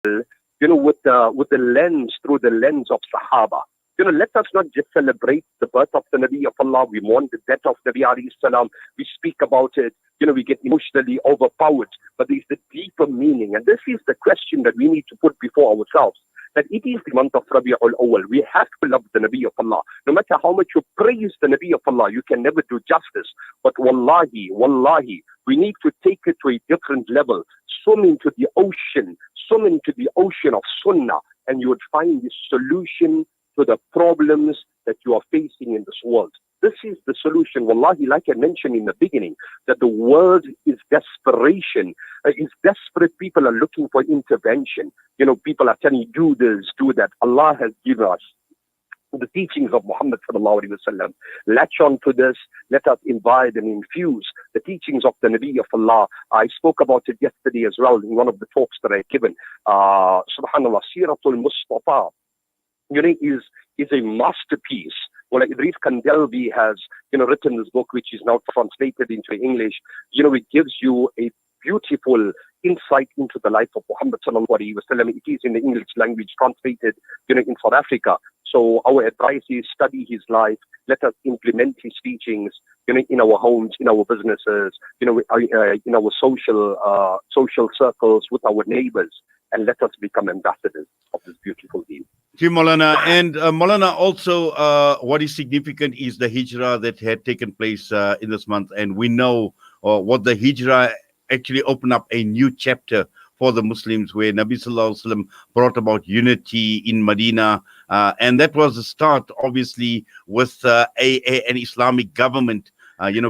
with the lens, through the lens of Sahaba. Let us not just celebrate the birth of the Nabi of Allah. We mourn the death of Nabi alayhi salam. We speak about it. We get emotionally overpowered. But there's the deeper meaning. And this is the question that we need to put before ourselves. That it is the month of Rabi-ul-Awwal. We have to love the Nabi of Allah. No matter how much you praise the Nabi of Allah, you can never do justice. But wallahi, we need to take it to a different level. Swim into the ocean of Sunnah, and you would find the solution to the problems that you are facing in this world. This is the solution. Wallahi, like I mentioned in the beginning, that the world is desperation. Is desperate. People are looking for intervention. People are telling you, do this, do that. Allah has given us the teachings of Muhammad sallallahu alaihi wasallam. Latch on to this. Let us invite and infuse the teachings of the Nabi of Allah. I spoke about it yesterday as well in one of the talks that I've given. Subhanallah, Siratul Mustafa, is a masterpiece. Well, Idris Kandelvi has, written this book, which is now translated into English. It gives you a beautiful insight into the life of Muhammad sallallahu alaihi wasallam. It is in the English language, translated, in South Africa. So our advice is study his life. Let us implement his teachings, in our homes, in our businesses, in our social circles, with our neighbors, and let us become ambassadors of this beautiful deen. Maulana. And Maulana, also what is significant is the hijrah that had taken place in this month. And we know what the hijrah actually opened up a new chapter for the Muslims, where Nabi Sallallahu Alaihi Wasallam brought about unity in Medina. And that was the start, obviously, with an Islamic government,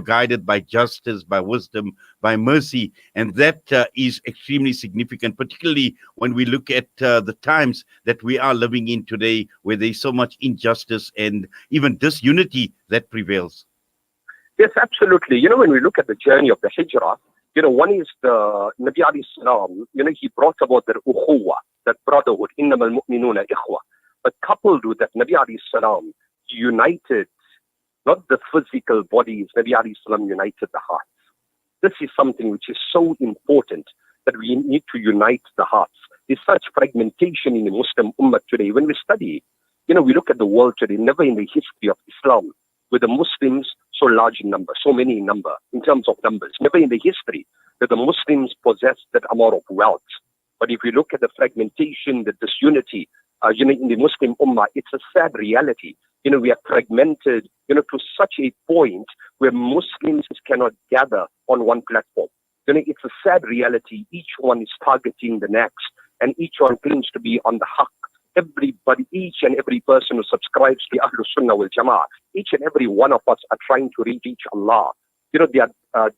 guided by justice, by wisdom, by mercy. And that is extremely significant, particularly when we look at the times that we are living in today, where there's so much injustice and even disunity that prevails. Yes, absolutely. When we look at the journey of the hijrah, one is the Nabi alayhi salam, he brought about the ukhuwa, that brotherhood, innamal mu'minuna ikhwa. But coupled with that, Nabi alayhi salam united not the physical bodies, Nabi alayhi salam united the hearts. This is something which is so important, that we need to unite the hearts. There's such fragmentation in the Muslim ummah today. When we study, we look at the world today, never in the history of Islam were the Muslims so large in number, so many in number, in terms of numbers. Never in the history that the Muslims possessed that amount of wealth. But if we look at the fragmentation, the disunity, in the Muslim ummah, it's a sad reality. We are fragmented, to such a point where Muslims cannot gather on one platform. It's a sad reality. Each one is targeting the next, and each one claims to be on the haqq. Everybody, each and every person who subscribes to Ahlul Sunnah wal Jama'ah, each and every one of us are trying to reach Allah. There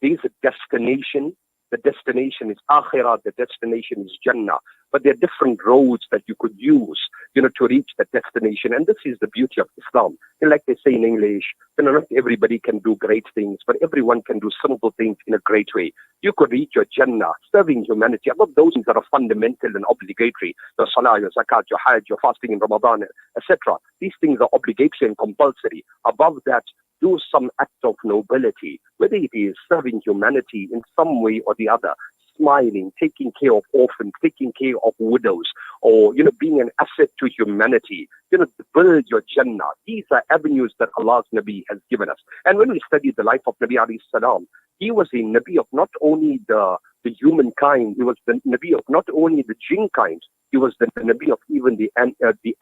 is a destination. The destination is Akhirah. The destination is Jannah. But there are different roads that you could use, to reach that destination. And this is the beauty of Islam. And like they say in English, not everybody can do great things, but everyone can do simple things in a great way. You could reach your Jannah, serving humanity. Above those things that are fundamental and obligatory, your Salah, your Zakat, your Hajj, your fasting in Ramadan, etc. These things are obligatory and compulsory. Above that, do some act of nobility, whether it is serving humanity in some way or the other, smiling, taking care of orphans, taking care of widows, or, being an asset to humanity, to build your Jannah. These are avenues that Allah's Nabi has given us. And when we study the life of Nabi alayhi salam, he was a Nabi of not only the humankind, he was the Nabi of not only the jinn kind, he was the Nabi of even the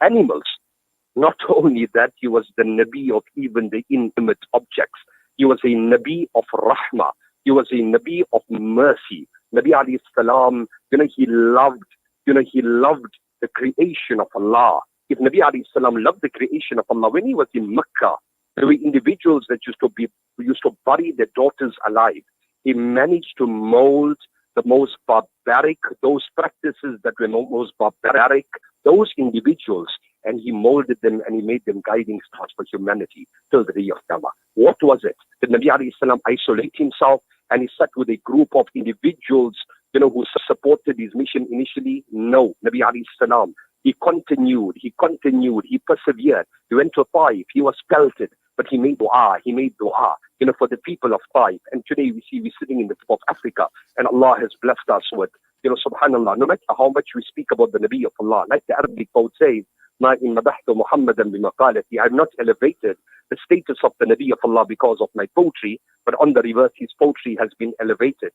animals. Not only that, he was the Nabi of even the inanimate objects. He was a Nabi of Rahmah. He was a Nabi of mercy. Nabi alayhi salam, he loved the creation of Allah. If Nabi alayhi salam loved the creation of Allah, when he was in Mecca, there were individuals that used to bury their daughters alive. He managed to mold the most barbaric, those practices that were most barbaric, those individuals, and he molded them and he made them guiding stars for humanity till the day of Qiyamah. What was it? Did Nabi alayhi salam isolate himself and he sat with a group of individuals, who supported his mission initially? No. Nabi alayhi salam, he continued, he persevered. He went to Taif, he was pelted, but he made dua, for the people of Taif. And today we're sitting in the tip of Africa, and Allah has blessed us with subhanallah, no matter how much we speak about the Nabi of Allah, like the Arabic poet says, I have not elevated the status of the Nabi of Allah because of my poetry, but on the reverse, his poetry has been elevated.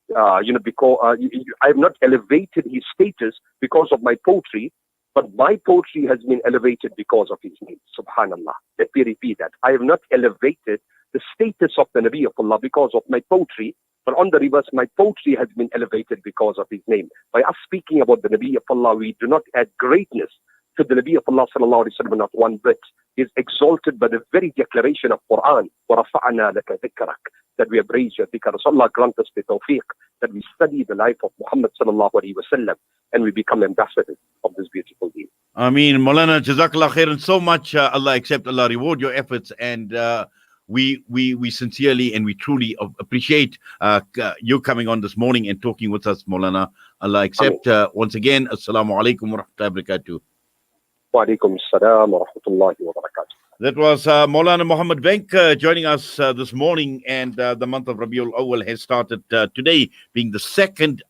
Because I have not elevated his status because of my poetry, but my poetry has been elevated because of his name. Subhanallah. Let me repeat that. I have not elevated the status of the Nabi of Allah because of my poetry, but on the reverse, my poetry has been elevated because of his name. By us speaking about the Nabi of Allah, we do not add greatness to the Nabi of Allah sallallahu alaihi wasallam, not one bit. He is exalted by the very declaration of Quran, وَرَفَعْنَا لَكَ ذِكْرَكَ, that we have raised your dhikr. So Allah grant us the tawfiq that we study the life of Muhammad sallallahu alaihi wasallam and we become ambassadors of this beautiful deen. Ameen. Maulana, Jazakallah khairan so much. Allah accept, Allah reward your efforts, and we sincerely and we truly appreciate you coming on this morning and talking with us, Maulana. Allah accept. Once again, Assalamu alaikum wa rahmatullahi wa barakatuh. Wa alaikum assalam wa rahmatullahi wa barakatuh. That was Maulana Mohammed Vanker joining us this morning, and the month of Rabi-ul-Awwal has started today, being the second